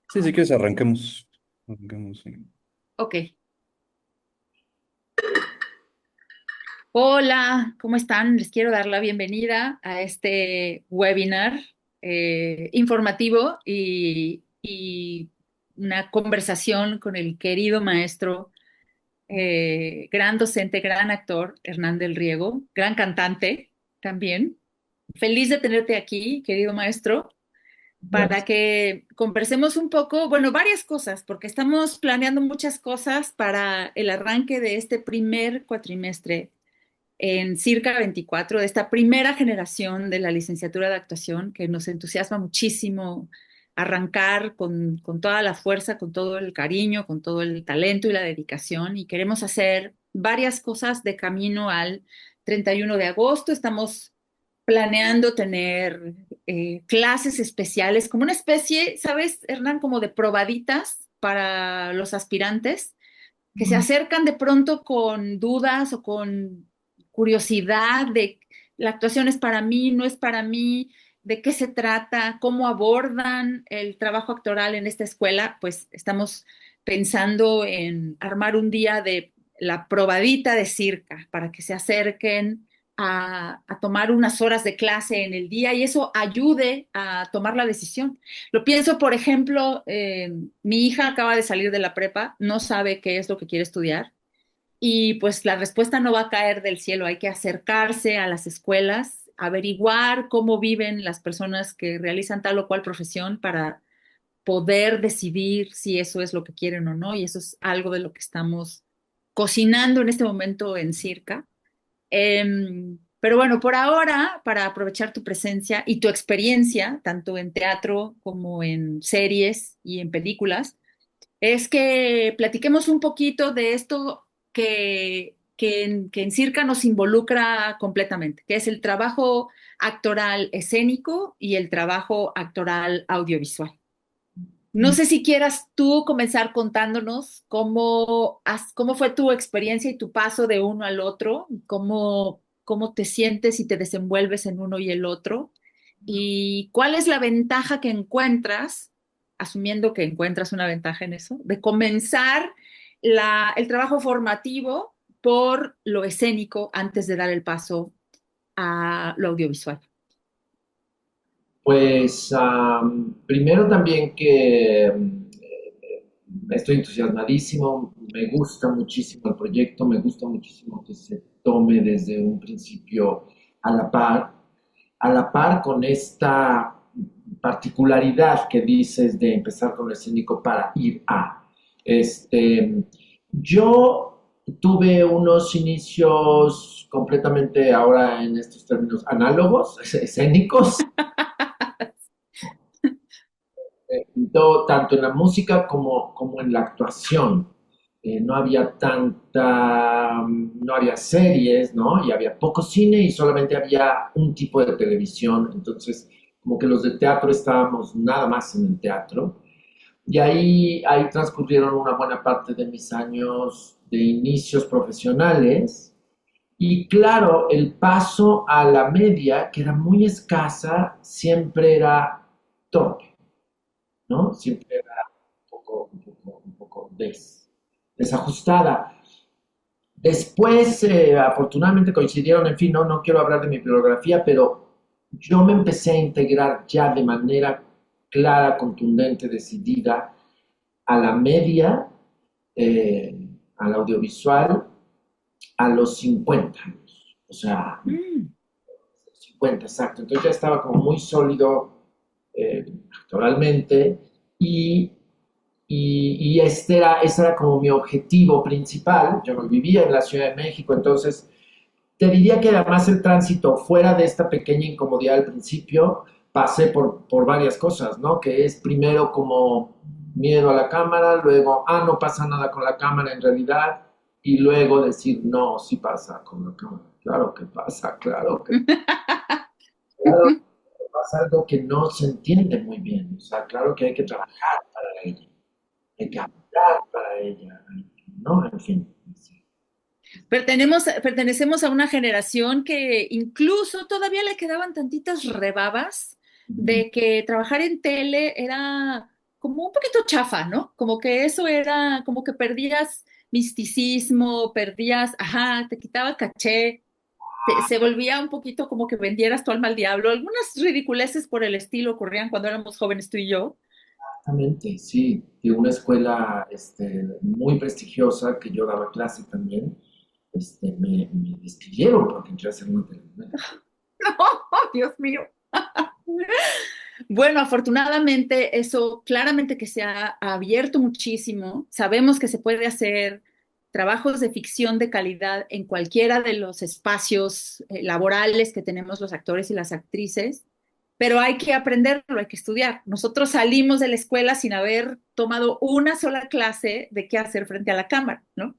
Sí, si quieres arranquemos. Arranquemos, sí. Ok. Hola, ¿cómo están? Les quiero dar la bienvenida a este webinar informativo y una conversación con el querido maestro, gran docente, gran actor, Hernán del Riego, gran cantante también. Feliz de tenerte aquí, querido maestro, para Gracias. que conversemos un poco, bueno, varias cosas, porque estamos planeando muchas cosas para el arranque de este primer cuatrimestre en Circa 24, de esta primera generación de la licenciatura de actuación, que nos entusiasma muchísimo arrancar con toda la fuerza, con todo el cariño, con todo el talento y la dedicación, y queremos hacer varias cosas de camino al 31 de agosto. Estamos planeando tener clases especiales, como una especie, ¿sabes, Hernán? Como de probaditas para los aspirantes que se acercan de pronto con dudas o con curiosidad de la actuación es para mí, no es para mí, de qué se trata, cómo abordan el trabajo actoral en esta escuela, pues estamos pensando en armar un día de la probadita de circa para que se acerquen a tomar unas horas de clase en el día y eso ayude a tomar la decisión. Lo pienso, por ejemplo, mi hija acaba de salir de la prepa, no sabe qué es lo que quiere estudiar y pues la respuesta no va a caer del cielo, hay que acercarse a las escuelas, averiguar cómo viven las personas que realizan tal o cual profesión para poder decidir si eso es lo que quieren o no y eso es algo de lo que estamos cocinando en este momento en Circa. Pero bueno, por ahora, para aprovechar tu presencia y tu experiencia, tanto en teatro como en series y en películas, es que platiquemos un poquito de esto que en Circa nos involucra completamente, que es el trabajo actoral escénico y el trabajo actoral audiovisual. No sé si quieras tú comenzar contándonos cómo fue tu experiencia y tu paso de uno al otro, cómo te sientes y te desenvuelves en uno y el otro, y cuál es la ventaja que encuentras, asumiendo que encuentras una ventaja en eso, de comenzar el trabajo formativo por lo escénico antes de dar el paso a lo audiovisual. Pues primero también que estoy entusiasmadísimo, me gusta muchísimo el proyecto, me gusta muchísimo que se tome desde un principio a la par, a la par con esta particularidad que dices de empezar con el escénico para ir a. Este, yo tuve unos inicios completamente ahora en estos términos análogos, escénicos, tanto en la música como en la actuación. No había no había series, ¿no? Y había poco cine y solamente había un tipo de televisión. Entonces, como que los de teatro estábamos nada más en el teatro. Y ahí transcurrieron una buena parte de mis años de inicios profesionales. Y claro, el paso a la media, que era muy escasa, siempre era torpe, ¿no? Siempre era un poco desajustada. Después, afortunadamente coincidieron, en fin, no quiero hablar de mi bibliografía, pero yo me empecé a integrar ya de manera clara, contundente, decidida a la media, al audiovisual, a los 50 años. O sea, Mm. 50 exacto. Entonces ya estaba como muy sólido actoralmente y ese era como mi objetivo principal. Yo no vivía en la Ciudad de México, entonces te diría que además el tránsito fuera de esta pequeña incomodidad al principio, pasé por varias cosas, ¿no? Que es primero como miedo a la cámara, luego, no pasa nada con la cámara en realidad, y luego decir, no, sí pasa con la cámara. Claro que pasa, claro que pasa algo que no se entiende muy bien. O sea, claro que hay que trabajar para ella, hay que hablar para ella, ¿no? En fin. Sí. Pertenecemos a una generación que incluso todavía le quedaban tantitas rebabas de que trabajar en tele era como un poquito chafa, ¿no? Como que eso era, como que perdías misticismo, perdías, ajá, te quitaba caché, se volvía un poquito como que vendieras tu alma al diablo. Algunas ridiculeces por el estilo ocurrían cuando éramos jóvenes tú y yo. Exactamente, sí, de una escuela muy prestigiosa que yo daba clase también, me despidieron porque entré a hacer una telenovela. ¡Oh, Dios mío! Bueno, afortunadamente eso claramente que se ha abierto muchísimo. Sabemos que se puede hacer trabajos de ficción de calidad en cualquiera de los espacios laborales que tenemos los actores y las actrices, pero hay que aprenderlo, hay que estudiar. Nosotros salimos de la escuela sin haber tomado una sola clase de qué hacer frente a la cámara, ¿no?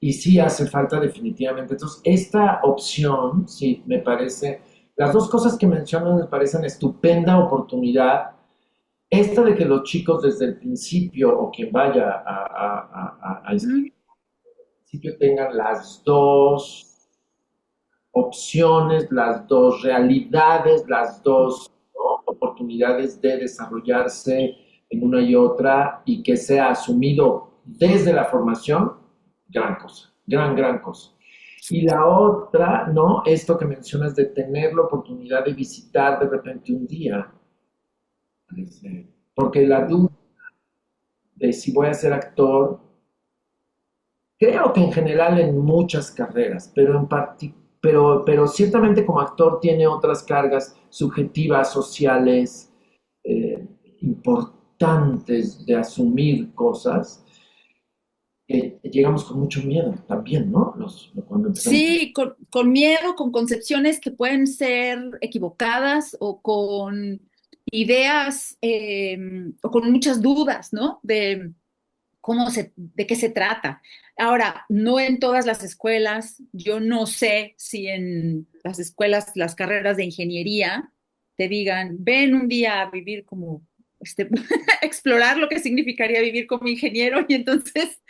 Y sí hace falta definitivamente. Entonces, esta opción, sí, me parece, las dos cosas que mencionan me parecen estupenda oportunidad. Esta de que los chicos desde el principio o quien vaya a Mm. inscribir al principio tengan las dos opciones, las dos realidades, las dos, ¿no?, oportunidades de desarrollarse en una y otra y que sea asumido desde la formación, gran cosa, gran cosa. Y la otra, ¿no? Esto que mencionas de tener la oportunidad de visitar de repente un día, porque la duda de si voy a ser actor, creo que en general en muchas carreras, pero ciertamente como actor tiene otras cargas subjetivas, sociales, importantes de asumir cosas, que llegamos con mucho miedo también, ¿no? Cuando empezamos. Sí, con miedo, con concepciones que pueden ser equivocadas o con ideas o con muchas dudas, ¿no? De de qué se trata. Ahora, no en todas las escuelas, yo no sé si en las escuelas, las carreras de ingeniería, te digan, ven un día a vivir como, explorar lo que significaría vivir como ingeniero y entonces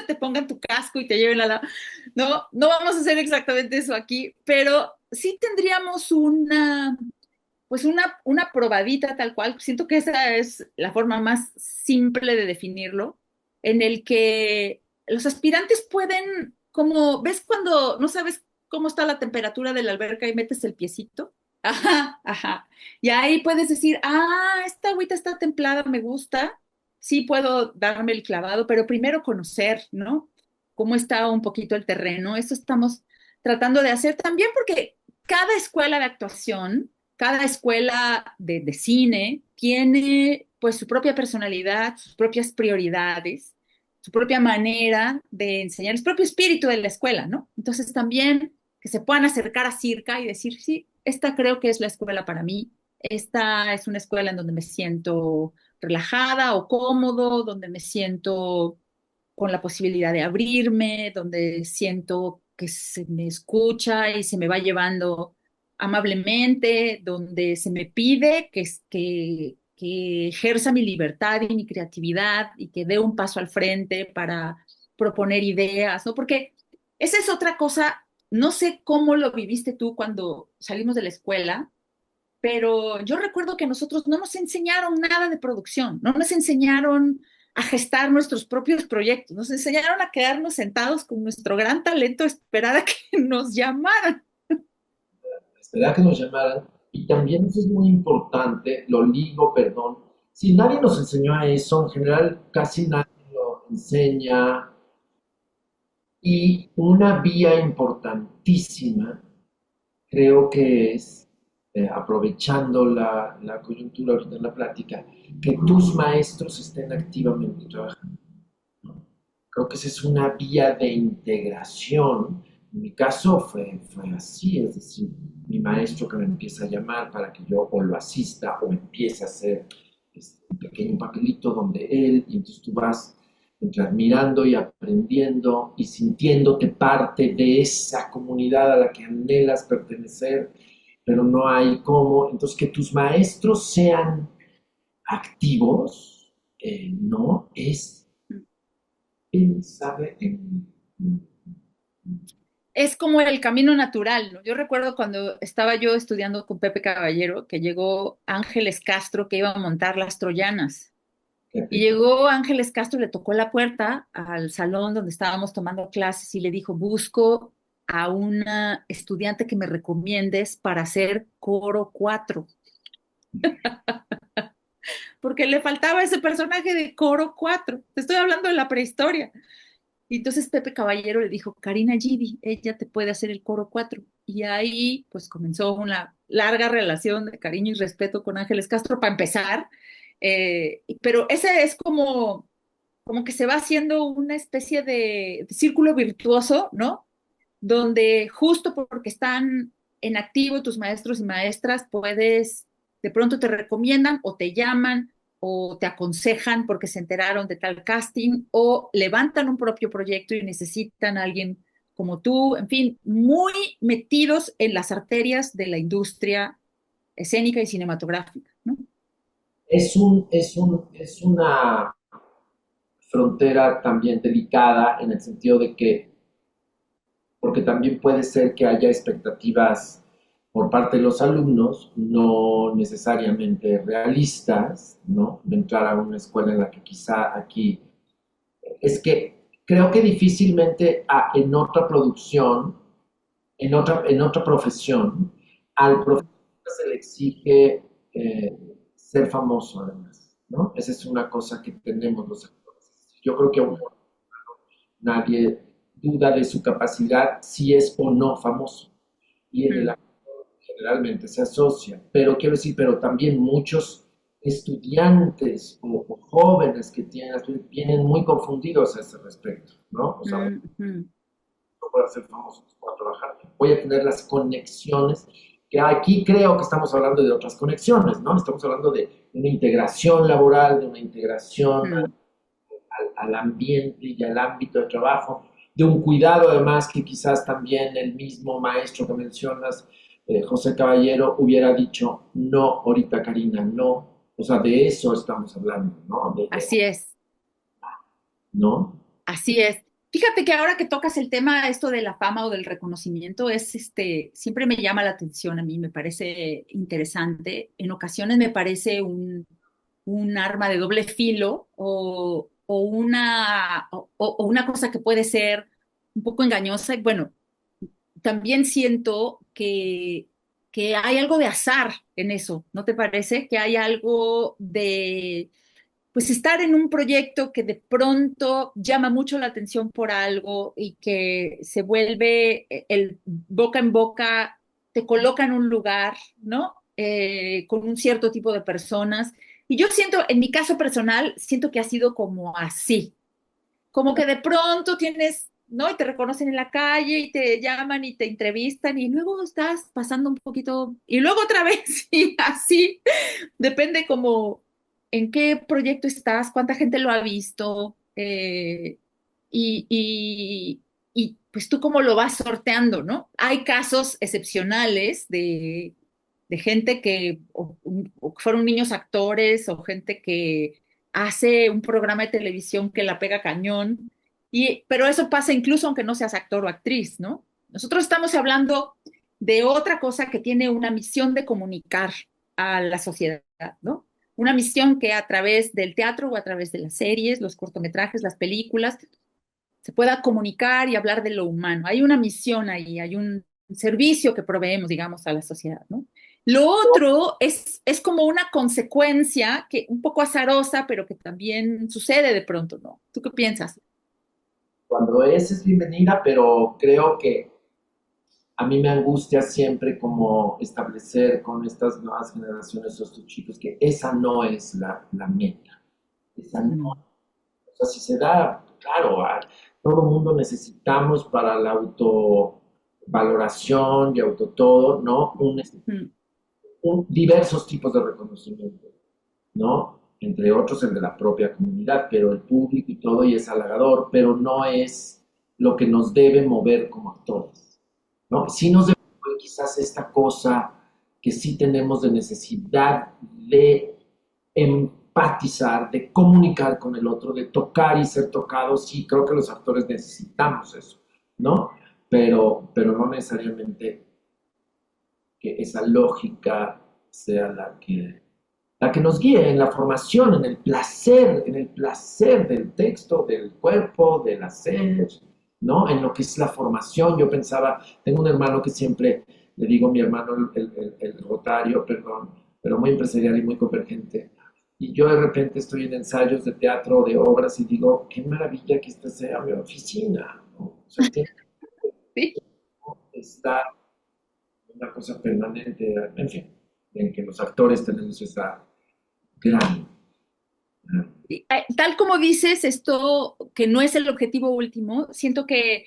te pongan tu casco y te lleven a la... No, no vamos a hacer exactamente eso aquí, pero sí tendríamos pues una probadita tal cual. Siento que esa es la forma más simple de definirlo, en el que los aspirantes pueden, como, ¿ves cuando no sabes cómo está la temperatura de la alberca y metes el piecito? Ajá, ajá. Y ahí puedes decir, esta agüita está templada, me gusta. Sí puedo darme el clavado, pero primero conocer, ¿no? Cómo está un poquito el terreno. Eso estamos tratando de hacer también porque cada escuela de actuación, cada escuela de cine tiene pues su propia personalidad, sus propias prioridades, su propia manera de enseñar, su propio espíritu de la escuela, ¿no? Entonces también que se puedan acercar a Circa y decir, sí, esta creo que es la escuela para mí, esta es una escuela en donde me siento relajada o cómodo, donde me siento con la posibilidad de abrirme, donde siento que se me escucha y se me va llevando amablemente, donde se me pide que ejerza mi libertad y mi creatividad y que dé un paso al frente para proponer ideas, ¿no? Porque esa es otra cosa, no sé cómo lo viviste tú cuando salimos de la escuela, pero yo recuerdo que a nosotros no nos enseñaron nada de producción, no nos enseñaron a gestar nuestros propios proyectos, nos enseñaron a quedarnos sentados con nuestro gran talento, a esperar a que nos llamaran. Esperar que nos llamaran. Y también eso es muy importante, lo ligo, perdón. Si nadie nos enseñó a eso, en general casi nadie lo enseña. Y una vía importantísima, creo que es, aprovechando la coyuntura ahorita en la plática, que tus maestros estén activamente trabajando, ¿no? Creo que esa es una vía de integración. En mi caso fue así, es decir, mi maestro que me empieza a llamar para que yo o lo asista o empiece a hacer un pequeño papelito donde él, y entonces tú vas entre admirando y aprendiendo y sintiéndote parte de esa comunidad a la que anhelas pertenecer, pero no hay cómo. Entonces, que tus maestros sean activos, no es pensar en... Es como el camino natural, ¿no? Yo recuerdo cuando estaba yo estudiando con Pepe Caballero, que llegó Ángeles Castro, que iba a montar Las Troyanas. Y llegó Ángeles Castro, le tocó la puerta al salón donde estábamos tomando clases y le dijo, busco a una estudiante que me recomiendes para hacer coro 4, porque le faltaba ese personaje de coro 4. Te estoy hablando de la prehistoria. Y entonces Pepe Caballero le dijo, Karina Gidi, ella te puede hacer el coro 4. Y ahí pues comenzó una larga relación de cariño y respeto con Ángeles Castro para empezar. Pero ese es como que se va haciendo una especie de círculo virtuoso, ¿no? Donde justo porque están en activo tus maestros y maestras, puedes, de pronto te recomiendan o te llaman o te aconsejan porque se enteraron de tal casting o levantan un propio proyecto y necesitan a alguien como tú, en fin, muy metidos en las arterias de la industria escénica y cinematográfica, ¿no? Es una frontera también delicada en el sentido de que, porque también puede ser que haya expectativas por parte de los alumnos, no necesariamente realistas, ¿no? De entrar a una escuela en la que quizá aquí, es que creo que difícilmente en otra producción, en otra profesión, al profesor se le exige ser famoso además, ¿no? Esa es una cosa que tenemos los actores. Yo creo que nadie duda de su capacidad si es o no famoso. Y en el Mm, actor generalmente se asocia. Pero quiero decir, pero también muchos estudiantes o jóvenes que tienen, vienen muy confundidos a ese respecto, ¿no? O sea, mm, mm, no puedo ser famoso, no puedo trabajar. Voy a tener las conexiones, que aquí creo que estamos hablando de otras conexiones, ¿no? Estamos hablando de una integración laboral, de una integración mm. al ambiente y al ámbito de trabajo, de un cuidado además que quizás también el mismo maestro que mencionas, José Caballero, hubiera dicho, no, ahorita Karina, no. O sea, de eso estamos hablando, ¿no? Así es. ¿No? Así es. Fíjate que ahora que tocas el tema, esto de la fama o del reconocimiento, siempre me llama la atención a mí, me parece interesante. En ocasiones me parece un arma de doble filo o una cosa que puede ser un poco engañosa. Y bueno, también siento que hay algo de azar en eso, ¿no te parece? Que hay algo de pues estar en un proyecto que de pronto llama mucho la atención por algo y que se vuelve el boca en boca, te coloca en un lugar, ¿no? Con un cierto tipo de personas. Y yo siento, en mi caso personal, siento que ha sido como así, como que de pronto tienes, ¿no? Y te reconocen en la calle y te llaman y te entrevistan y luego estás pasando un poquito y luego otra vez y así. Depende como en qué proyecto estás, cuánta gente lo ha visto y, y, y, pues tú cómo lo vas sorteando, ¿no? Hay casos excepcionales de gente que o que fueron niños actores o gente que hace un programa de televisión que la pega cañón, pero eso pasa incluso aunque no seas actor o actriz, ¿no? Nosotros estamos hablando de otra cosa que tiene una misión de comunicar a la sociedad, ¿no? Una misión que a través del teatro o a través de las series, los cortometrajes, las películas, se pueda comunicar y hablar de lo humano. Hay una misión ahí, hay un servicio que proveemos, digamos, a la sociedad, ¿no? Lo otro es como una consecuencia que un poco azarosa, pero que también sucede de pronto, ¿no? ¿Tú qué piensas? Cuando es bienvenida, pero creo que a mí me angustia siempre como establecer con estas nuevas generaciones, estos chicos, que esa no es la meta. Esa no. Mm, O sea, si se da, claro, todo el mundo necesitamos para la autovaloración y auto todo, ¿no? mm, Diversos tipos de reconocimiento, ¿no? Entre otros el de la propia comunidad, pero el público y todo, y es halagador, pero no es lo que nos debe mover como actores, ¿no? Sí nos debe mover quizás esta cosa que sí tenemos de necesidad de empatizar, de comunicar con el otro, de tocar y ser tocados, sí, creo que los actores necesitamos eso, ¿no? Pero no necesariamente que esa lógica sea la que la que nos guíe en la formación, en el placer del texto, del cuerpo, del hacer, ¿no? En lo que es la formación. Yo pensaba, tengo un hermano que siempre, le digo mi hermano el rotario, perdón, pero muy empresarial y muy convergente. Y yo de repente estoy en ensayos de teatro, de obras, y digo, qué maravilla que esta sea mi oficina, ¿no? O sea, tiene Sí. que estar una cosa permanente, en fin, en que los actores tenemos esa gran... Tal como dices, esto que no es el objetivo último, siento que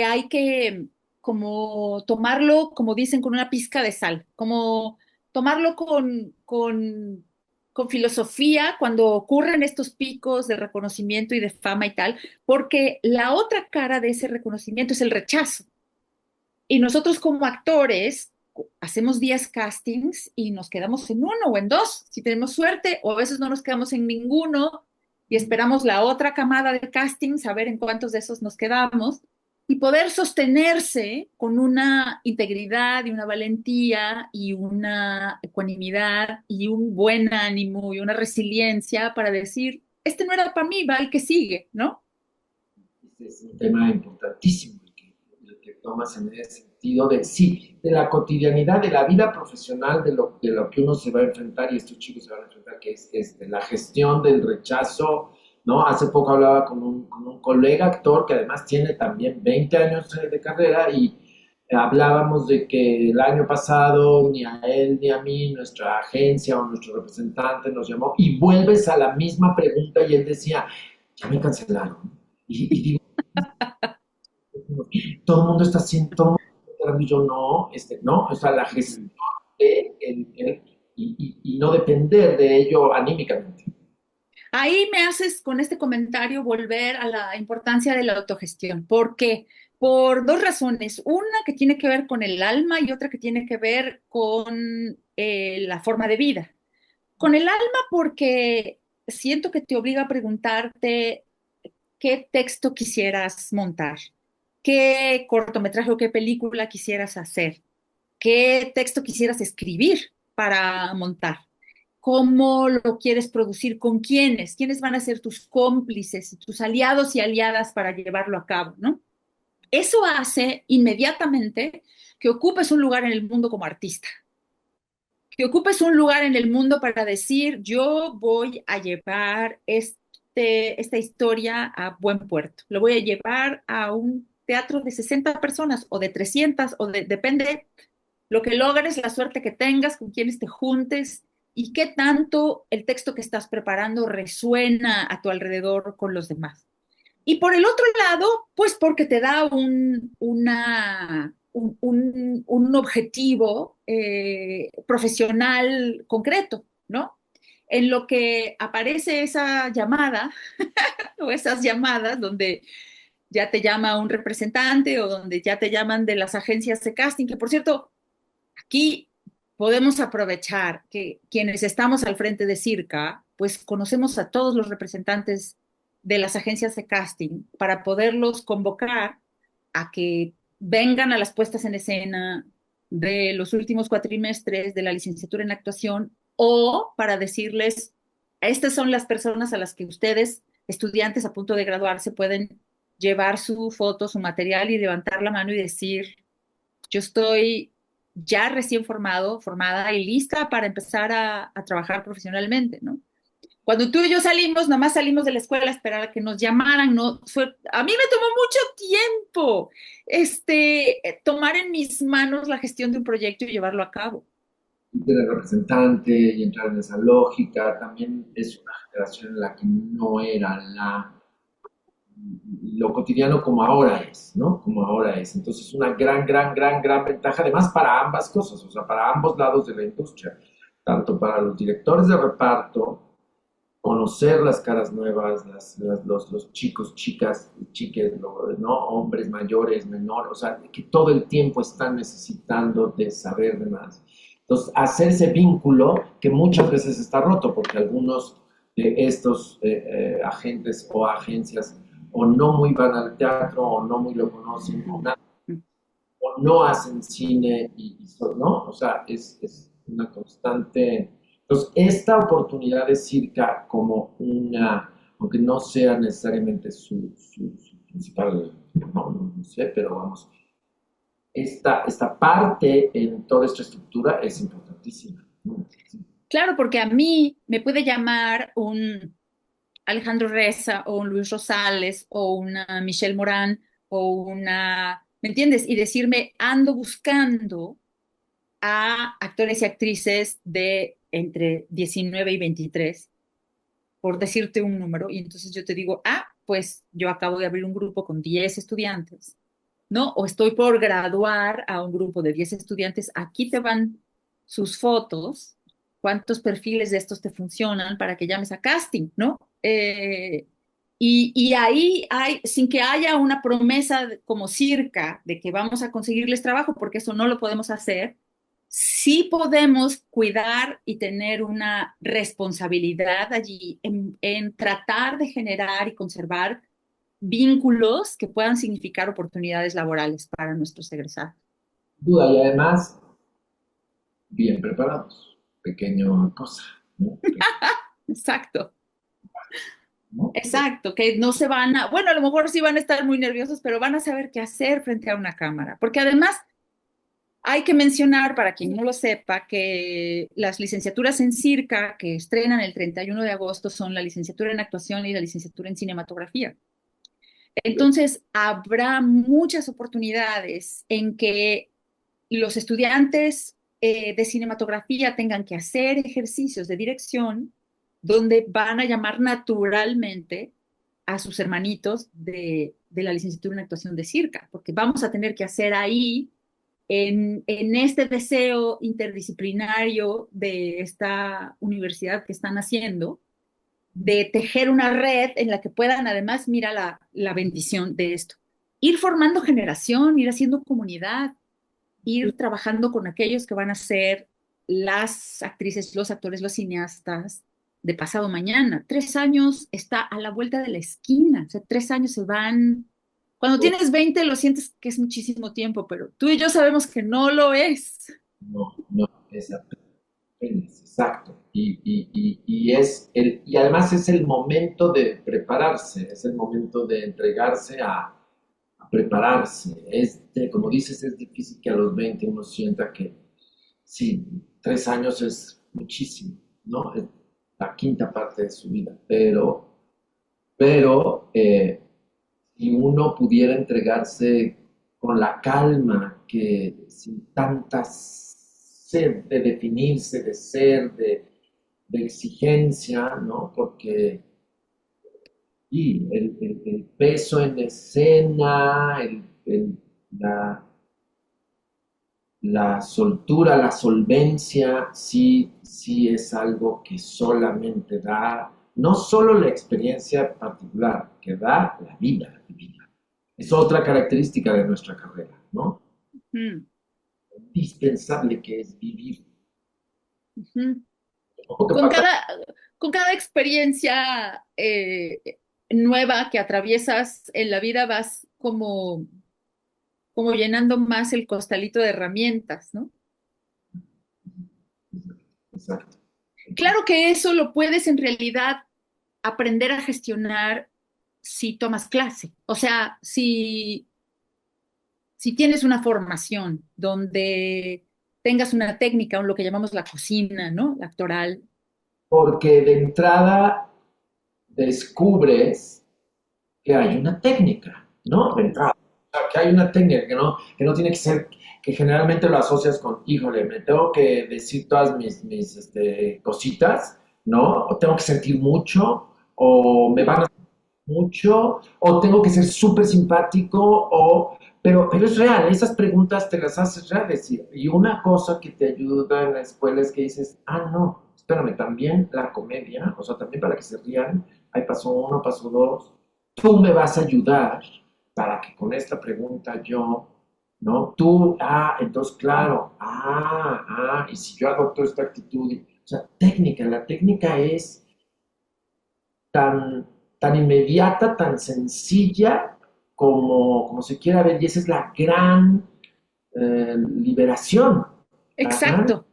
hay que como tomarlo, como dicen, con una pizca de sal, como tomarlo con filosofía cuando ocurren estos picos de reconocimiento y de fama y tal, porque la otra cara de ese reconocimiento es el rechazo. Y nosotros como actores hacemos 10 castings y nos quedamos en uno o en dos, si tenemos suerte, o a veces no nos quedamos en ninguno y esperamos la otra camada de castings a ver en cuántos de esos nos quedamos y poder sostenerse con una integridad y una valentía y una ecuanimidad y un buen ánimo y una resiliencia para decir, este no era para mí, va el que sigue, ¿no? Este es un tema importantísimo el que tomas en ese sentido de sí, de la cotidianidad, de la vida profesional, de lo que uno se va a enfrentar y estos chicos se van a enfrentar, que es de la gestión del rechazo, ¿no? Hace poco hablaba con un colega actor que además tiene también 20 años de carrera y hablábamos de que el año pasado ni a él ni a mí, nuestra agencia o nuestro representante nos llamó y vuelves a la misma pregunta y él decía, ya me cancelaron. Y digo, todo el mundo está haciendo, todo el mundo está esperando, y yo no, no, o sea, la gestión de y no depender de ello anímicamente. Ahí me haces con este comentario volver a la importancia de la autogestión. ¿Por qué? Por dos razones. Una que tiene que ver con el alma y otra que tiene que ver con la forma de vida. Con el alma porque siento que te obliga a preguntarte qué texto quisieras montar, qué cortometraje o qué película quisieras hacer, qué texto quisieras escribir para montar, cómo lo quieres producir, con quiénes, quiénes van a ser tus cómplices y tus aliados y aliadas para llevarlo a cabo, ¿no? Eso hace inmediatamente que ocupes un lugar en el mundo como artista, que ocupes un lugar en el mundo para decir, yo voy a llevar esta historia a buen puerto, lo voy a llevar a un teatro de 60 personas o de 300 depende lo que logres, la suerte que tengas, con quienes te juntes y qué tanto el texto que estás preparando resuena a tu alrededor con los demás. Y por el otro lado, pues porque te da un objetivo profesional concreto, ¿no? En lo que aparece esa llamada o esas llamadas donde ya te llama un representante o donde ya te llaman de las agencias de casting, que por cierto, aquí podemos aprovechar que quienes estamos al frente de Circa, pues conocemos a todos los representantes de las agencias de casting para poderlos convocar a que vengan a las puestas en escena de los últimos cuatrimestres de la licenciatura en actuación o para decirles, estas son las personas a las que ustedes, estudiantes a punto de graduarse, pueden llevar su foto, su material y levantar la mano y decir, yo estoy ya recién formada y lista para empezar a trabajar profesionalmente, ¿no? Cuando tú y yo salimos, nada más salimos de la escuela a esperar a que nos llamaran, ¿no? A mí me tomó mucho tiempo tomar en mis manos la gestión de un proyecto y llevarlo a cabo. Del representante y entrar en esa lógica, también es una generación en la que no era lo cotidiano como ahora es, ¿no? Como ahora es. Entonces, una gran ventaja, además, para ambas cosas, o sea, para ambos lados de la industria, tanto para los directores de reparto, conocer las caras nuevas, los chicos, chicas, chiques, ¿no? Hombres mayores, menores, o sea, que todo el tiempo están necesitando de saber de más. Entonces, hacer ese vínculo que muchas veces está roto, porque algunos de estos agentes o agencias o no muy van al teatro o no muy lo conocen o no hacen cine ¿no? O sea, es una constante Entonces, esta oportunidad de Circa como una, aunque no sea necesariamente su principal, no sé, pero vamos, esta parte en toda esta estructura es importantísima, ¿no? Sí. Claro, porque a mí me puede llamar un Alejandro Reza o un Luis Rosales o una Michelle Morán o una, ¿me entiendes? Y decirme, ando buscando a actores y actrices de entre 19 y 23, por decirte un número, y entonces yo te digo, pues yo acabo de abrir un grupo con 10 estudiantes, ¿no? O estoy por graduar a un grupo de 10 estudiantes, aquí te van sus fotos, cuántos perfiles de estos te funcionan para que llames a casting, ¿no? Y ahí hay, sin que haya una promesa como Circa de que vamos a conseguirles trabajo, porque eso no lo podemos hacer, sí podemos cuidar y tener una responsabilidad allí en tratar de generar y conservar vínculos que puedan significar oportunidades laborales para nuestros egresados. Duda, y además, bien preparados. Pequeña cosa, ¿no? Exacto, ¿No? exacto, que no se van a, bueno, a lo mejor sí van a estar muy nerviosos, pero van a saber qué hacer frente a una cámara, porque además hay que mencionar, para quien no lo sepa, que las licenciaturas en Circa que estrenan el 31 de agosto son la licenciatura en actuación y la licenciatura en cinematografía. Entonces, habrá muchas oportunidades en que los estudiantes de cinematografía tengan que hacer ejercicios de dirección donde van a llamar naturalmente a sus hermanitos de la licenciatura en actuación de Circa, porque vamos a tener que hacer ahí, en este deseo interdisciplinario de esta universidad que están haciendo, de tejer una red en la que puedan, además, mira la bendición de esto, ir formando generación, ir haciendo comunidad, ir trabajando con aquellos que van a ser las actrices, los actores, los cineastas de pasado mañana. 3 años está a la vuelta de la esquina, o sea, 3 años se van. Cuando tienes 20 lo sientes que es muchísimo tiempo, pero tú y yo sabemos que no lo es. No, no, es apenas, exacto. Y además es el momento de prepararse, es el momento de entregarse a prepararse. Como dices, es difícil que a los 20 uno sienta que sí, 3 años es muchísimo, ¿no? Es la quinta parte de su vida, pero si uno pudiera entregarse con la calma, que sin tanta sed de definirse, de ser, de exigencia, ¿no? Porque y el peso en escena, la soltura, la solvencia, sí, sí es algo que solamente da, no solo la experiencia particular, que da la vida divina. Es otra característica de nuestra carrera, ¿no? Mm, Indispensable que es vivir. ujú. ¿No te Con pasa? cada, con cada experiencia nueva que atraviesas en la vida vas como llenando más el costalito de herramientas, ¿no? Exacto. Claro que eso lo puedes en realidad aprender a gestionar si tomas clase. O sea, si tienes una formación donde tengas una técnica o lo que llamamos la cocina, ¿no? La actoral. Porque de entrada descubres que hay una técnica, ¿no? De entrada. O sea, que hay una técnica que no tiene que ser, que generalmente lo asocias con, híjole, me tengo que decir todas mis cositas, ¿no? O tengo que sentir mucho, o me van a sentir mucho, o tengo que ser súper simpático, pero es real, esas preguntas te las haces reales. Y una cosa que te ayuda en la escuela es que dices, no, espérame, también la comedia, o sea, también para que se rían, ahí pasó uno, pasó dos, tú me vas a ayudar para que con esta pregunta yo, ¿no? Tú, entonces claro, y si yo adopto esta actitud, o sea, técnica, la técnica es tan, tan inmediata, tan sencilla como se quiera ver, y esa es la gran liberación, la gran, Exacto.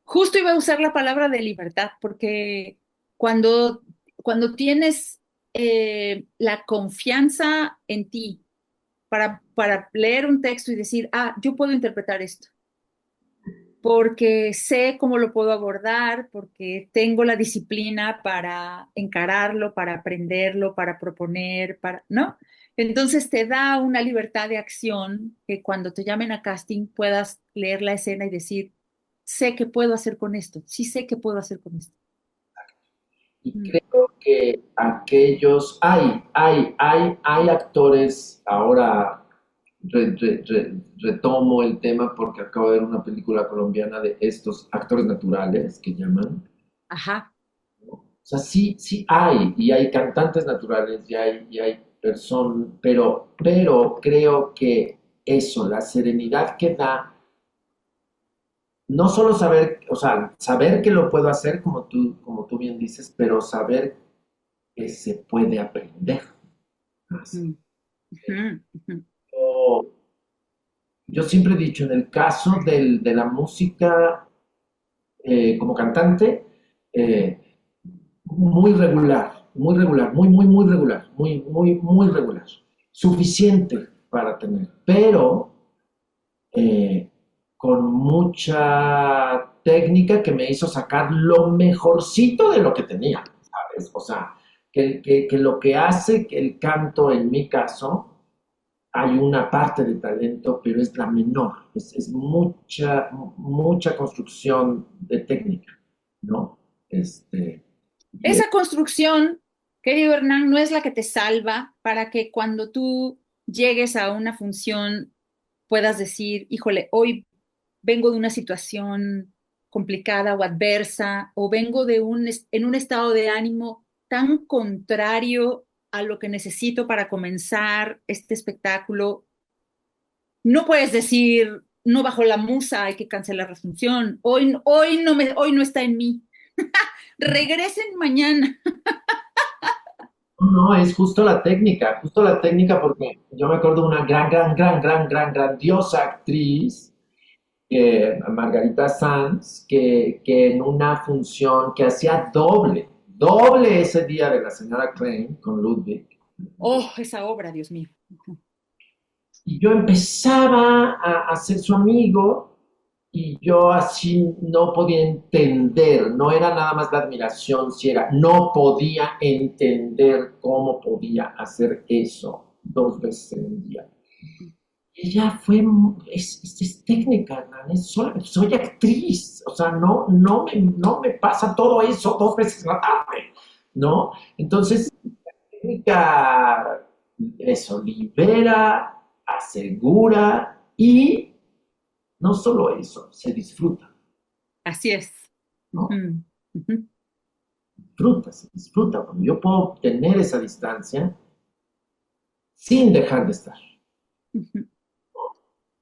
Justo iba a usar la palabra de libertad, porque cuando, cuando tienes la confianza en ti para leer un texto y decir, ah, yo puedo interpretar esto, porque sé cómo lo puedo abordar, porque tengo la disciplina para encararlo, para aprenderlo, para proponer, ¿no? Entonces te da una libertad de acción que cuando te llamen a casting puedas leer la escena y decir, sé qué puedo hacer con esto, sí sé qué puedo hacer con esto. Y Mm. creo que hay actores, ahora retomo el tema porque acabo de ver una película colombiana de estos actores naturales que llaman. Ajá. O sea, sí, sí hay, y hay cantantes naturales, y hay personas, pero creo que eso, la serenidad que da, no solo saber, o sea, saber que lo puedo hacer, como tú bien dices, pero saber que se puede aprender a hacer. Mm. Ujú, ujú. Yo, yo siempre he dicho, en el caso de la música como cantante, eh, muy regular, muy regular, muy regular. Suficiente para tener, pero eh, con mucha técnica que me hizo sacar lo mejorcito de lo que tenía, ¿sabes? O sea, que lo que hace que el canto, en mi caso, hay una parte de talento, pero es la menor, es mucha construcción de técnica, ¿no? Y Esa construcción, querido Hernán, no es la que te salva para que cuando tú llegues a una función puedas decir, híjole, hoy vengo de una situación complicada o adversa, o vengo en un estado de ánimo tan contrario a lo que necesito para comenzar este espectáculo. No puedes decir, no bajo la musa, hay que cancelar la función, hoy no está en mí. Regresen mañana. no, es justo la técnica, porque yo me acuerdo de una grandiosa actriz, Margarita Sanz, que en una función que hacía doble ese día de la señora Klein con Ludwig, Oh, esa obra, Dios mío. y yo empezaba a ser su amigo y yo así no podía entender, no era nada más la admiración, si era, no podía entender cómo podía hacer eso 2 veces en un día. Ella es técnica, Hernán, soy actriz, o sea, no me pasa todo eso 2 veces en la tarde, ¿no? Entonces, técnica, eso, libera, asegura y no solo eso, se disfruta, Así es. ¿no? Ujú, ujú, Se disfruta, cuando yo puedo tener esa distancia sin dejar de estar, ujú.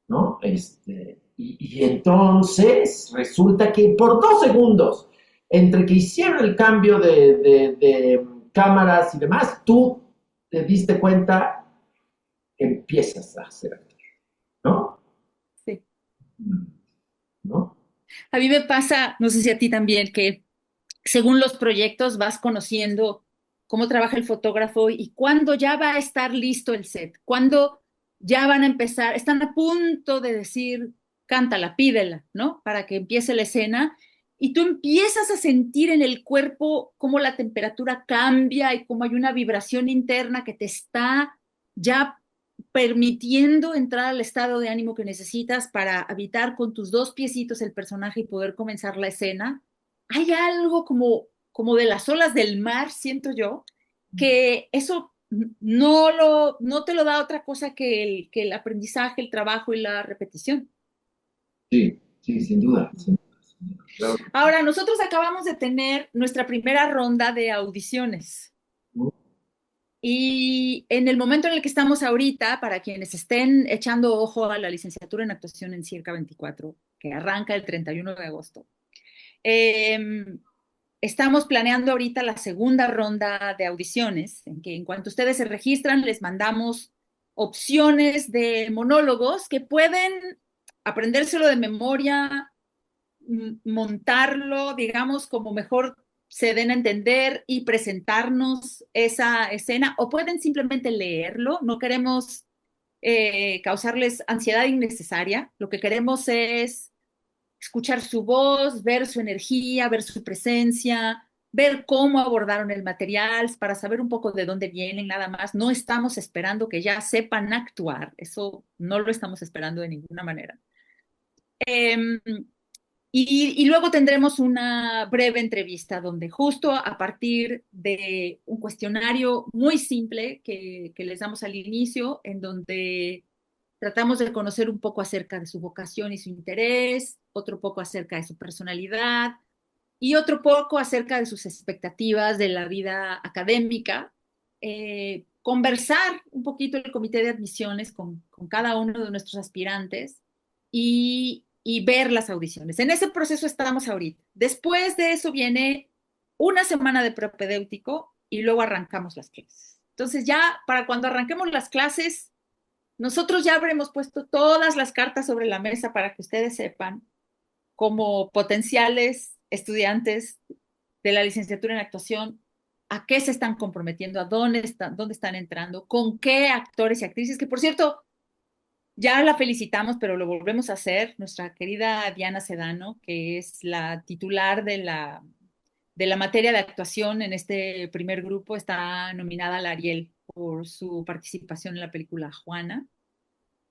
¿no? Y entonces resulta que por 2 segundos, entre que hicieron el cambio de cámaras y demás, tú te diste cuenta que empiezas a hacer actor, ¿no? Sí. ¿No? A mí me pasa, no sé si a ti también, que según los proyectos vas conociendo cómo trabaja el fotógrafo y cuándo ya va a estar listo el set, cuándo ya van a empezar, están a punto de decir, cántala, pídela, ¿no? Para que empiece la escena. Y tú empiezas a sentir en el cuerpo cómo la temperatura cambia y cómo hay una vibración interna que te está ya permitiendo entrar al estado de ánimo que necesitas para habitar con tus dos piecitos el personaje y poder comenzar la escena. Hay algo como de las olas del mar, siento yo, que eso no te lo da otra cosa que el aprendizaje, el trabajo y la repetición. Sí, sí, sin duda, sin duda, claro. Ahora, nosotros acabamos de tener nuestra primera ronda de audiciones. Y en el momento en el que estamos ahorita, para quienes estén echando ojo a la licenciatura en actuación en Circa 24, que arranca el 31 de agosto, eh, estamos planeando ahorita la segunda ronda de audiciones, en que en cuanto ustedes se registran, les mandamos opciones de monólogos que pueden aprendérselo de memoria montarlo, digamos, como mejor se den a entender y presentarnos esa escena, o pueden simplemente leerlo. No queremos causarles ansiedad innecesaria. Lo que queremos es escuchar su voz, ver su energía, ver su presencia, ver cómo abordaron el material, para saber un poco de dónde vienen, nada más. No estamos esperando que ya sepan actuar, eso no lo estamos esperando de ninguna manera. Eh, y luego tendremos una breve entrevista donde justo a partir de un cuestionario muy simple que les damos al inicio, en donde tratamos de conocer un poco acerca de su vocación y su interés, otro poco acerca de su personalidad y otro poco acerca de sus expectativas de la vida académica. Conversar un poquito el comité de admisiones con cada uno de nuestros aspirantes y ver las audiciones. En ese proceso estamos ahorita. Después de eso viene una semana de propedéutico y luego arrancamos las clases. Entonces ya para cuando arranquemos las clases, nosotros ya habremos puesto todas las cartas sobre la mesa para que ustedes sepan, como potenciales estudiantes de la licenciatura en actuación, a qué se están comprometiendo, a dónde están entrando, con qué actores y actrices, que por cierto, ya la felicitamos, pero lo volvemos a hacer, nuestra querida Diana Sedano, que es la titular de la materia de actuación en este primer grupo, está nominada al Ariel por su participación en la película Juana.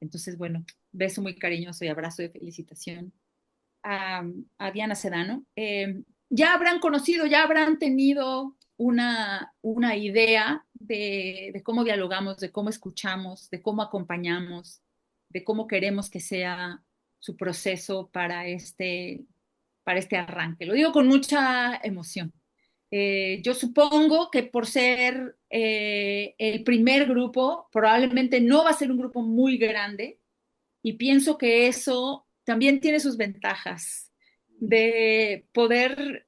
Entonces, bueno, beso muy cariñoso y abrazo de felicitación a Diana Sedano. Ya habrán conocido, ya habrán tenido una idea de cómo dialogamos, de cómo escuchamos, de cómo acompañamos, de cómo queremos que sea su proceso para este arranque. Lo digo con mucha emoción. Yo supongo que por ser el primer grupo, probablemente no va a ser un grupo muy grande, y pienso que eso también tiene sus ventajas de poder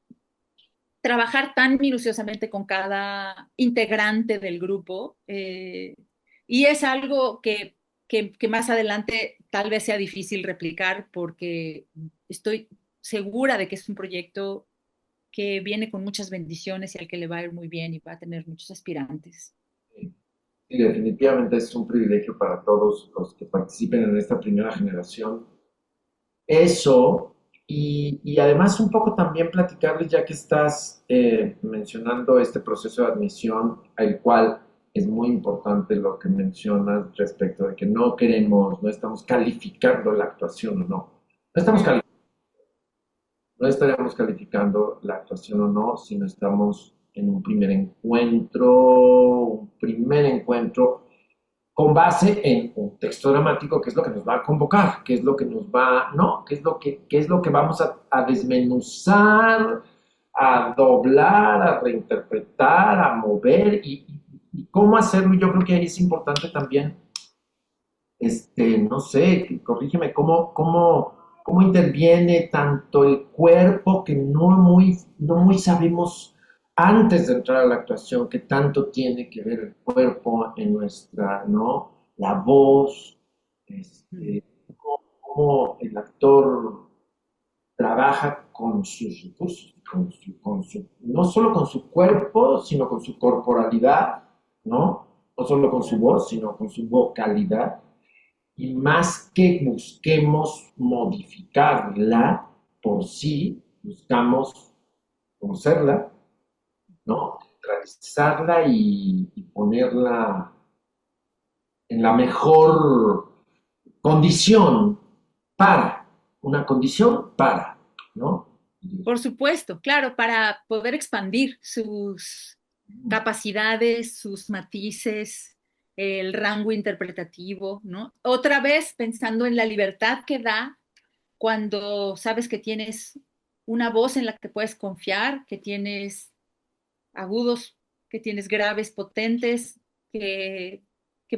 trabajar tan minuciosamente con cada integrante del grupo. Y es algo que más adelante tal vez sea difícil replicar, porque estoy segura de que es un proyecto que viene con muchas bendiciones y al que le va a ir muy bien y va a tener muchos aspirantes. Sí, definitivamente es un privilegio para todos los que participen en esta primera generación. Eso, y además un poco también platicarles, ya que estás mencionando este proceso de admisión, al cual es muy importante lo que mencionas respecto de que no queremos, no estamos calificando la actuación o no. No estamos no estaríamos calificando la actuación o no si no estamos en un primer encuentro con base en un texto dramático, que es lo que nos va a convocar, que es lo que nos va, ¿no? Qué es lo que vamos a desmenuzar, a doblar, a reinterpretar, a mover y cómo hacerlo. Yo creo que ahí es importante también, no sé, corrígeme, cómo interviene tanto el cuerpo, que no muy sabemos antes de entrar a la actuación, que tanto tiene que ver el cuerpo en nuestra, ¿no? La voz, cómo el actor trabaja con sus recursos, no solo con su cuerpo, sino con su corporalidad, ¿no? No solo con su voz, sino con su vocalidad. Y más que busquemos modificarla por sí, buscamos conocerla, ¿no? Realizarla y ponerla en la mejor condición una condición ¿no? Por supuesto, claro, para poder expandir sus capacidades, sus matices, el rango interpretativo, ¿no? Otra vez pensando en la libertad que da cuando sabes que tienes una voz en la que puedes confiar, que tienes agudos, que tienes graves potentes, que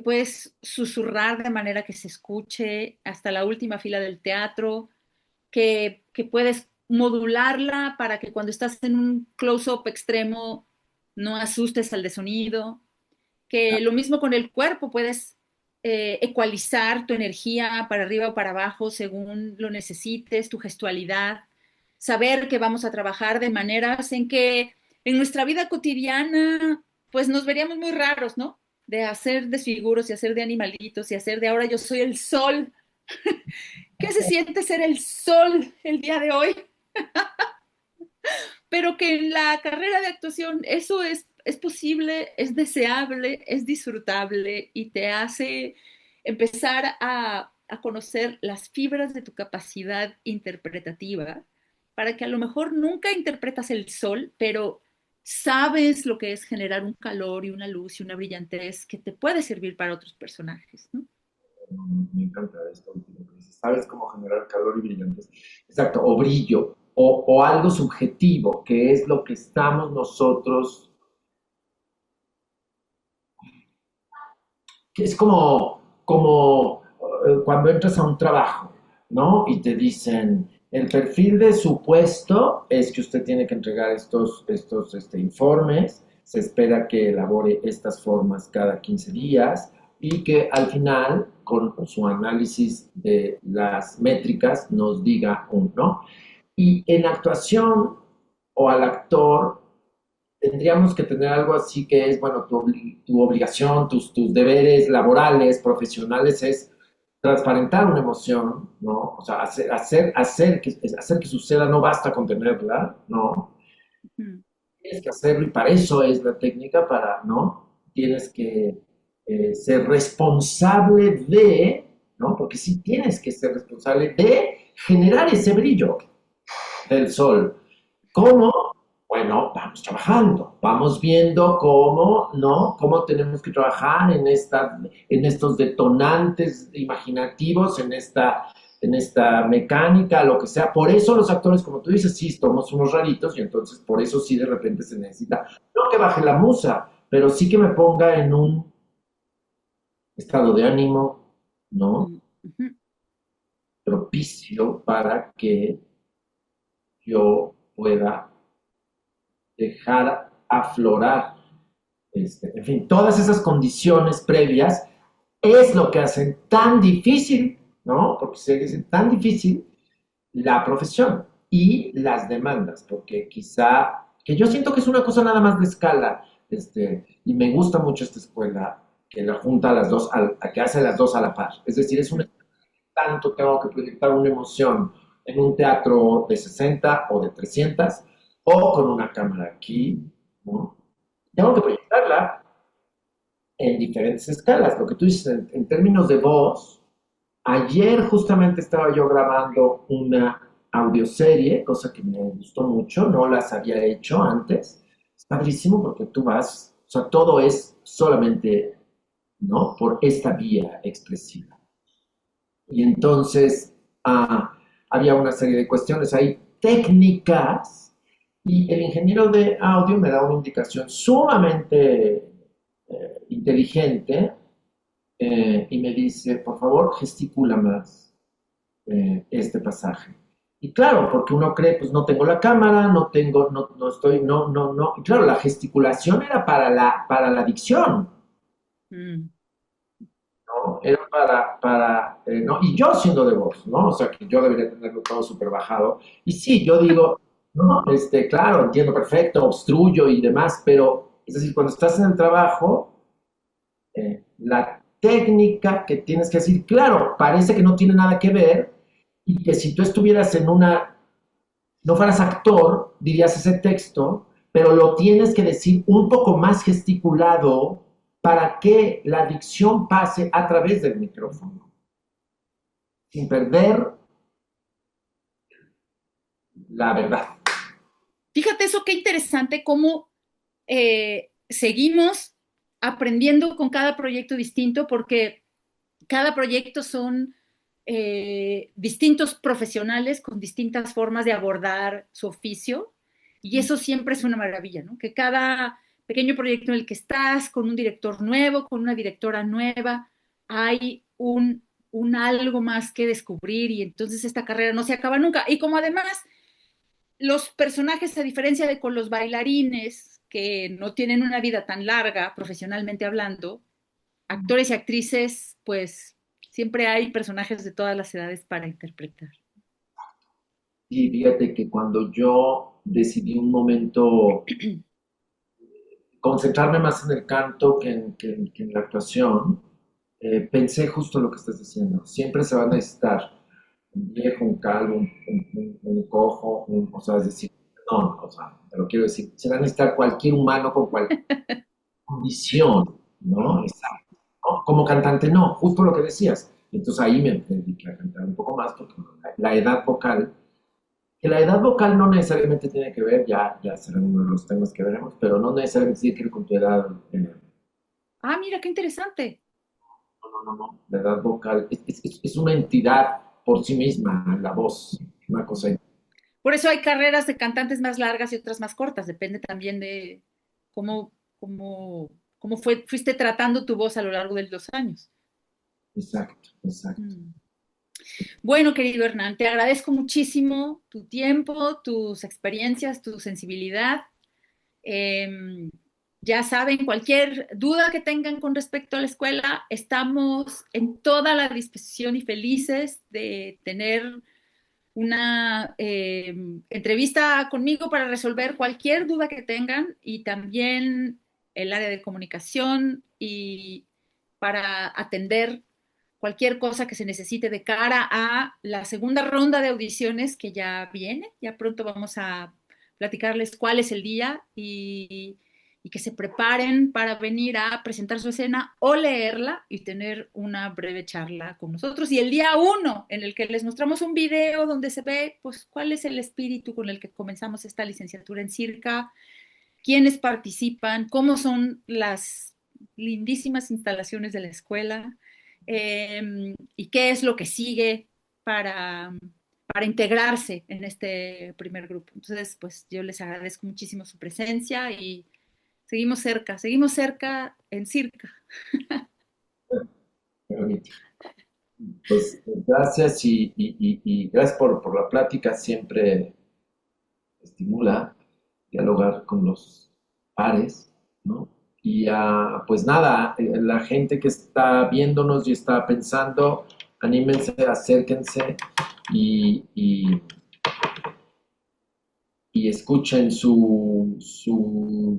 puedes susurrar de manera que se escuche hasta la última fila del teatro, que puedes modularla para que cuando estás en un close-up extremo no asustes al de sonido, que lo mismo con el cuerpo, puedes ecualizar tu energía para arriba o para abajo según lo necesites, tu gestualidad. saber que vamos a trabajar de maneras en que en nuestra vida cotidiana, pues nos veríamos muy raros, ¿no? De hacer desfiguros y hacer de animalitos y hacer de ahora yo soy el sol. ¿Qué se siente ser el sol el día de hoy? Pero que en la carrera de actuación eso es posible, es deseable, es disfrutable y te hace empezar a conocer las fibras de tu capacidad interpretativa para que a lo mejor nunca interpretas el sol, pero sabes lo que es generar un calor y una luz y una brillantez que te puede servir para otros personajes, ¿no? Me encanta esto último que dices. ¿Sabes cómo generar calor y brillantes? Exacto, o brillo, o algo subjetivo, que es lo que estamos nosotros, que es como cuando entras a un trabajo, ¿no? Y te dicen, el perfil de su puesto es que usted tiene que entregar estos informes, se espera que elabore estas formas cada 15 días y que al final, con su análisis de las métricas, nos diga un, ¿no? Y en actuación o al actor tendríamos que tener algo así que es, bueno, tu obligación, tus deberes laborales, profesionales, es transparentar una emoción, ¿no? O sea, hacer que suceda, no basta con tenerla, ¿no? Mm. Tienes que hacerlo y para eso es la técnica, para, ¿no? Tienes que ser responsable de, ¿no? Porque sí tienes que ser responsable de generar ese brillo del sol. ¿Cómo? Bueno, vamos trabajando, vamos viendo cómo, ¿no? Cómo tenemos que trabajar en estos detonantes imaginativos, en esta mecánica, lo que sea. Por eso los actores, como tú dices, sí, somos unos raritos y entonces por eso sí de repente se necesita, no que baje la musa, pero sí que me ponga en un estado de ánimo, ¿no? Mm. Ujú. Propicio para que yo pueda dejar aflorar, en fin, todas esas condiciones previas es lo que hacen tan difícil, ¿no? Porque se dice tan difícil la profesión y las demandas, porque quizá, que yo siento que es una cosa nada más de escala, y me gusta mucho esta escuela que la junta a las dos, a que hace las dos a la par. Es decir, es una tanto tengo que proyectar una emoción en un teatro de 60 o de 300 o con una cámara aquí, ¿no? Tengo que proyectarla en diferentes escalas. Lo que tú dices en términos de voz, ayer justamente estaba yo grabando una audioserie, cosa que me gustó mucho, no las había hecho antes. Es padrísimo porque tú vas, o sea, todo es solamente, ¿no? Por esta vía expresiva. Y entonces había una serie de cuestiones ahí técnicas y el ingeniero de audio me da una indicación sumamente inteligente y me dice, por favor, gesticula más este pasaje. Y claro, porque uno cree, pues no tengo la cámara, no tengo, no estoy, no. Y claro, la gesticulación era para la dicción, Mm. ¿no? Era ¿no? Y yo siendo de voz, ¿no? O sea, que yo debería tenerlo todo súper bajado. Y sí, yo digo, no, claro, entiendo perfecto, obstruyo y demás, pero, es decir, cuando estás en el trabajo, la técnica que tienes que decir, claro, parece que no tiene nada que ver, y que si tú estuvieras no fueras actor, dirías ese texto, pero lo tienes que decir un poco más gesticulado para que la dicción pase a través del micrófono, sin perder la verdad. Fíjate eso, qué interesante cómo seguimos aprendiendo con cada proyecto distinto, porque cada proyecto son distintos profesionales con distintas formas de abordar su oficio, y eso siempre es una maravilla, ¿no? Que cada pequeño proyecto en el que estás, con un director nuevo, con una directora nueva, hay un algo más que descubrir y entonces esta carrera no se acaba nunca. Y como además los personajes, a diferencia de con los bailarines, que no tienen una vida tan larga profesionalmente hablando, actores y actrices, pues siempre hay personajes de todas las edades para interpretar. Y fíjate que cuando yo decidí un momento concentrarme más en el canto que en la actuación, pensé justo lo que estás diciendo. Siempre se va a necesitar un viejo, un calvo, un cojo, o sea, es decir, no, o sea, te lo quiero decir, se va a necesitar cualquier humano con cualquier condición, ¿no? Exacto. ¿No? Como cantante, no, justo lo que decías. Entonces ahí me dediqué a cantar un poco más, porque bueno, la edad vocal, que la edad vocal no necesariamente tiene que ver, ya será uno de los temas que veremos, pero no necesariamente tiene que ver con tu edad. Ah, mira, qué interesante. No. La edad vocal es una entidad por sí misma, la voz, una cosa. Por eso hay carreras de cantantes más largas y otras más cortas. Depende también de cómo, fuiste tratando tu voz a lo largo de los años. Exacto, exacto. Mm. Bueno, querido Hernán, te agradezco muchísimo tu tiempo, tus experiencias, tu sensibilidad. Eh, ya saben, cualquier duda que tengan con respecto a la escuela, estamos en toda la disposición y felices de tener una entrevista conmigo para resolver cualquier duda que tengan y también el área de comunicación y para atender cualquier cosa que se necesite de cara a la segunda ronda de audiciones que ya viene. Ya pronto vamos a platicarles cuál es el día y que se preparen para venir a presentar su escena o leerla y tener una breve charla con nosotros. Y el día uno, en el que les mostramos un video donde se ve, pues, cuál es el espíritu con el que comenzamos esta licenciatura en circa, quiénes participan, cómo son las lindísimas instalaciones de la escuela y qué es lo que sigue para, para integrarse en este primer grupo. Entonces, pues yo les agradezco muchísimo su presencia y seguimos cerca en Circa. Qué bonito. Pues gracias y gracias por la plática, siempre estimula dialogar con los pares, ¿no? Y pues nada, la gente que está viéndonos y está pensando, anímense, acérquense y, y escuchen su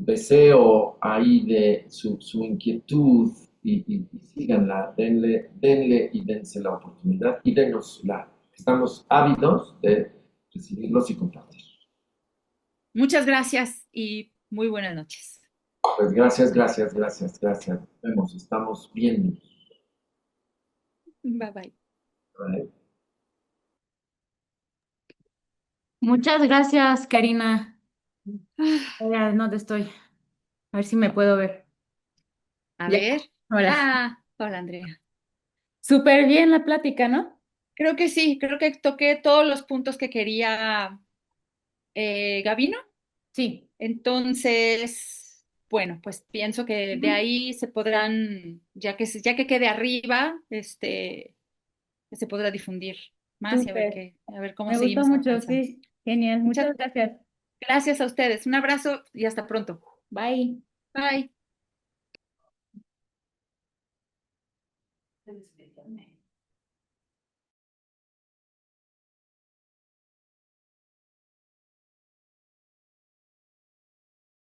deseo ahí de su inquietud y síganla, denle y dense la oportunidad y denosla. Estamos ávidos de recibirlos y compartir. Muchas gracias y muy buenas noches. Pues gracias. Nos vemos, estamos viendo. Bye bye. ¿Vale? Muchas gracias, Karina. Hola, ¿dónde estoy? A ver si me puedo ver. A Ya. ver. Hola. Hola Andrea. Súper bien la plática, ¿no? Creo que sí, creo que toqué todos los puntos que quería Gabino. Sí. Entonces, bueno, pues pienso que de ahí se podrán, ya que quede arriba, se podrá difundir más y Súper. a ver cómo Me gustó seguimos mucho, avanzando. sí. Genial. Muchas Muchas gracias. gracias a ustedes. Un abrazo y hasta pronto. Bye. Bye.